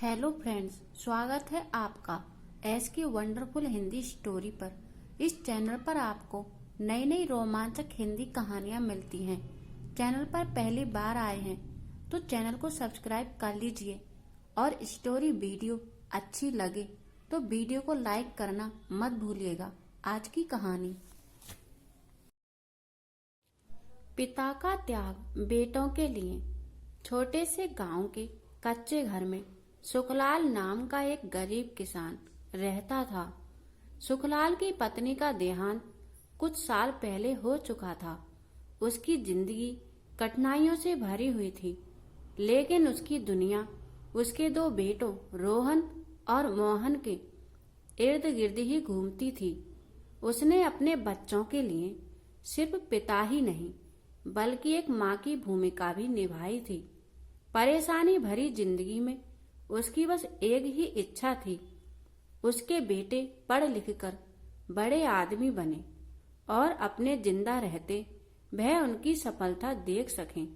Hello friends, स्वागत है आपका एस की वंडरफुल हिंदी स्टोरी पर। इस चैनल पर आपको नई नई रोमांचक हिंदी कहानियां मिलती हैं। चैनल पर पहली बार आए हैं तो चैनल को सब्सक्राइब कर लीजिए और स्टोरी वीडियो अच्छी लगे तो वीडियो को लाइक करना मत भूलिएगा। आज की कहानी, पिता का त्याग बेटों के लिए। छोटे से गांव के कच्चे घर में सुखलाल नाम का एक गरीब किसान रहता था। सुखलाल की पत्नी का देहांत कुछ साल पहले हो चुका था। उसकी जिंदगी कठिनाइयों से भरी हुई थी, लेकिन उसकी दुनिया उसके दो बेटों रोहन और मोहन के इर्द गिर्द ही घूमती थी। उसने अपने बच्चों के लिए सिर्फ पिता ही नहीं बल्कि एक माँ की भूमिका भी निभाई थी। परेशानी भरी जिंदगी में उसकी बस एक ही इच्छा थी, उसके बेटे पढ़ लिख कर बड़े आदमी बने और अपने जिंदा रहते वह उनकी सफलता देख सकें।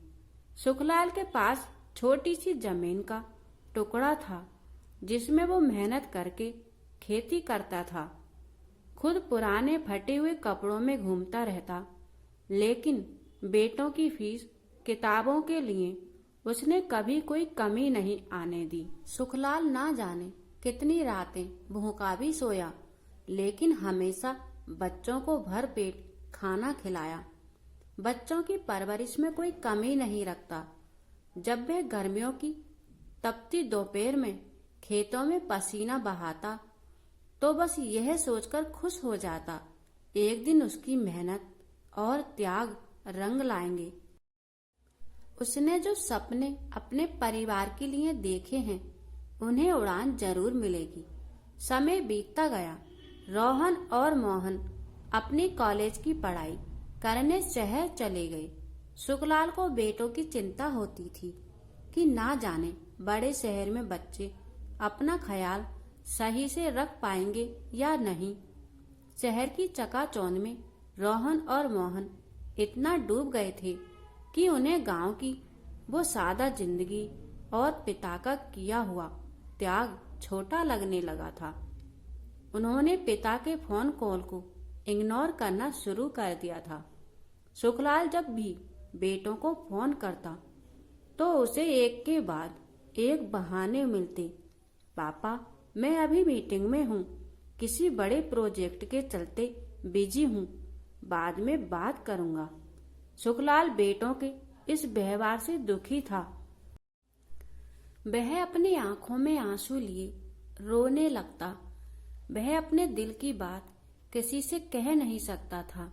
सुखलाल के पास छोटी सी जमीन का टुकड़ा था जिसमें वो मेहनत करके खेती करता था। खुद पुराने फटे हुए कपड़ों में घूमता रहता, लेकिन बेटों की फीस, किताबों के लिए उसने कभी कोई कमी नहीं आने दी। सुखलाल ना जाने कितनी रातें भूखा भी सोया, लेकिन हमेशा बच्चों को भर पेट खाना खिलाया। बच्चों की परवरिश में कोई कमी नहीं रखता। जब वह गर्मियों की तपती दोपहर में खेतों में पसीना बहाता तो बस यह सोचकर खुश हो जाता, एक दिन उसकी मेहनत और त्याग रंग लाएंगे। उसने जो सपने अपने परिवार के लिए देखे हैं उन्हें उड़ान जरूर मिलेगी। समय बीतता गया। रोहन और मोहन अपनी कॉलेज की पढ़ाई करने शहर चले गए। सुखलाल को बेटों की चिंता होती थी कि ना जाने बड़े शहर में बच्चे अपना ख्याल सही से रख पाएंगे या नहीं। शहर की चकाचौंध में रोहन और मोहन इतना डूब गए थे कि उन्हें गांव की वो सादा जिंदगी और पिता का किया हुआ त्याग छोटा लगने लगा था। उन्होंने पिता के फोन कॉल को इग्नोर करना शुरू कर दिया था। सुखलाल जब भी बेटों को फोन करता तो उसे एक के बाद एक बहाने मिलते। पापा, मैं अभी मीटिंग में हूँ, किसी बड़े प्रोजेक्ट के चलते बिजी हूँ, बाद में बात करूंगा। सुखलाल बेटों के इस व्यवहार से दुखी था। वह अपनी आंखों में आंसू लिए रोने लगता। वह अपने दिल की बात किसी से कह नहीं सकता था,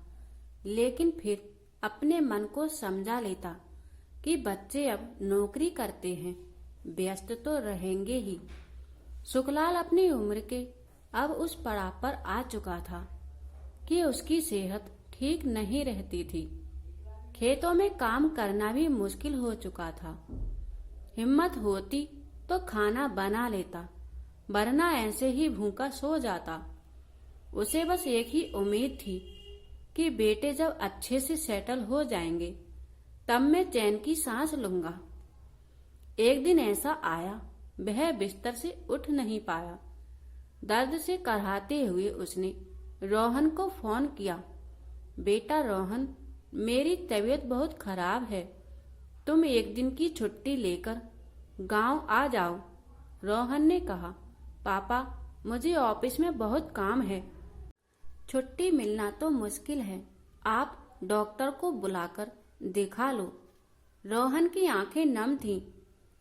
लेकिन फिर अपने मन को समझा लेता कि बच्चे अब नौकरी करते हैं, व्यस्त तो रहेंगे ही। सुखलाल अपनी उम्र के अब उस पड़ाव पर आ चुका था कि उसकी सेहत ठीक नहीं रहती थी। खेतों में काम करना भी मुश्किल हो चुका था। हिम्मत होती तो खाना बना लेता, वरना ऐसे ही भूखा सो जाता। उसे बस एक ही उम्मीद थी कि बेटे जब अच्छे से सेटल हो जाएंगे तब मैं चैन की सांस लूंगा। एक दिन ऐसा आया, वह बिस्तर से उठ नहीं पाया। दर्द से कराहते हुए उसने रोहन को फोन किया। बेटा रोहन, मेरी तबीयत बहुत खराब है, तुम एक दिन की छुट्टी लेकर गांव आ जाओ। रोहन ने कहा, पापा, मुझे ऑफिस में बहुत काम है, छुट्टी मिलना तो मुश्किल है, आप डॉक्टर को बुलाकर दिखा लो। रोहन की आंखें नम थीं।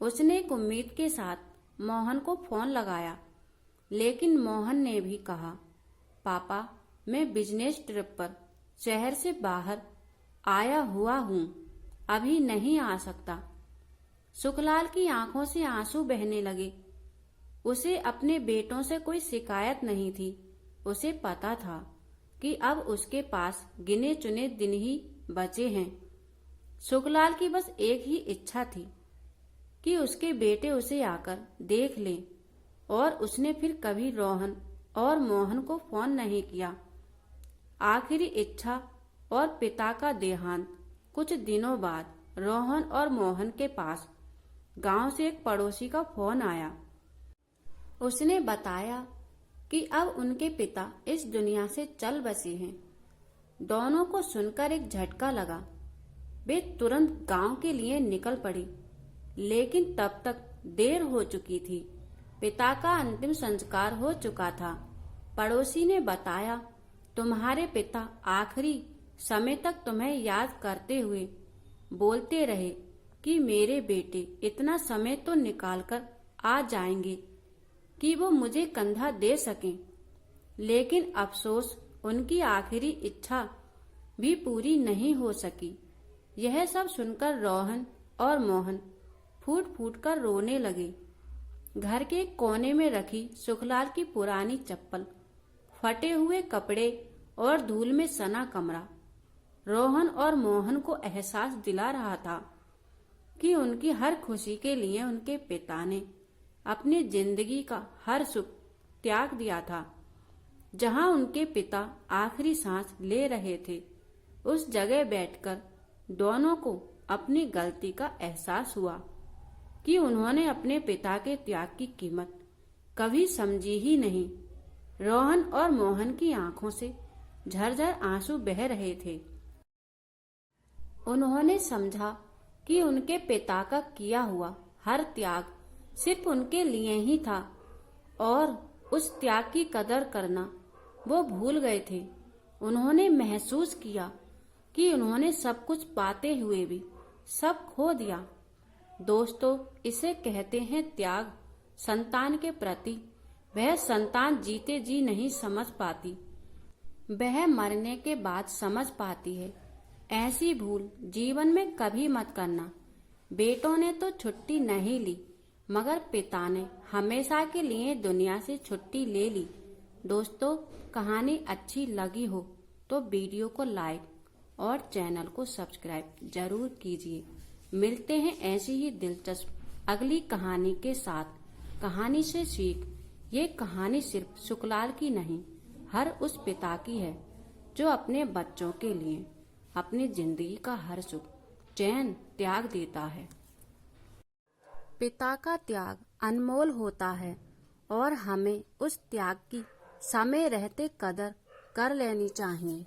उसने एक उम्मीद के साथ मोहन को फोन लगाया, लेकिन मोहन ने भी कहा, पापा, मैं बिजनेस ट्रिप पर शहर से बाहर आया हुआ हूँ, अभी नहीं आ सकता। सुखलाल की आंखों से आंसू बहने लगे। उसे अपने बेटों से कोई शिकायत नहीं थी। उसे पता था कि अब उसके पास गिने चुने दिन ही बचे हैं। सुखलाल की बस एक ही इच्छा थी कि उसके बेटे उसे आकर देख लें, और उसने फिर कभी रोहन और मोहन को फोन नहीं किया। आखिरी इच्छा और पिता का देहांत कुछ दिनों बाद रोहन और मोहन के पास गांव से एक पड़ोसी का फोन आया। उसने बताया कि अब उनके पिता इस दुनिया से चल बसे हैं। दोनों को सुनकर एक झटका लगा। वे तुरंत गांव के लिए निकल पड़ी, लेकिन तब तक देर हो चुकी थी। पिता का अंतिम संस्कार हो चुका था। पड़ोसी ने बताया, तुम्हारे पिता आखिरी समय तक तुम्हें याद करते हुए बोलते रहे कि मेरे बेटे इतना समय तो निकालकर आ जाएंगे कि वो मुझे कंधा दे सकें। लेकिन अफसोस, उनकी आखिरी इच्छा भी पूरी नहीं हो सकी। यह सब सुनकर रोहन और मोहन फूट फूट कर रोने लगे। घर के कोने में रखी सुखलाल की पुरानी चप्पल, फटे हुए कपड़े और धूल में सना कमरा रोहन और मोहन को एहसास दिला रहा था कि उनकी हर खुशी के लिए उनके पिता ने अपनी जिंदगी का हर सुख त्याग दिया था। जहां उनके पिता आखिरी सांस ले रहे थे, उस जगह बैठकर दोनों को अपनी गलती का एहसास हुआ कि उन्होंने अपने पिता के त्याग की कीमत कभी समझी ही नहीं। रोहन और मोहन की आंखों से झरझर आंसू बह रहे थे। उन्होंने समझा कि उनके पिता का किया हुआ हर त्याग सिर्फ उनके लिए ही था और उस त्याग की कदर करना वो भूल गए थे। उन्होंने महसूस किया कि उन्होंने सब कुछ पाते हुए भी सब खो दिया। दोस्तों, इसे कहते हैं त्याग। संतान के प्रति वह संतान जीते जी नहीं समझ पाती, वह मरने के बाद समझ पाती है। ऐसी भूल जीवन में कभी मत करना। बेटों ने तो छुट्टी नहीं ली, मगर पिता ने हमेशा के लिए दुनिया से छुट्टी ले ली। दोस्तों, कहानी अच्छी लगी हो तो वीडियो को लाइक और चैनल को सब्सक्राइब जरूर कीजिए। मिलते हैं ऐसी ही दिलचस्प अगली कहानी के साथ। कहानी से सीख। ये कहानी सिर्फ सुखलाल की नहीं, हर उस पिता की है जो अपने बच्चों के लिए अपनी जिंदगी का हर सुख चैन त्याग देता है। पिता का त्याग अनमोल होता है और हमें उस त्याग की समय रहते कदर कर लेनी चाहिए।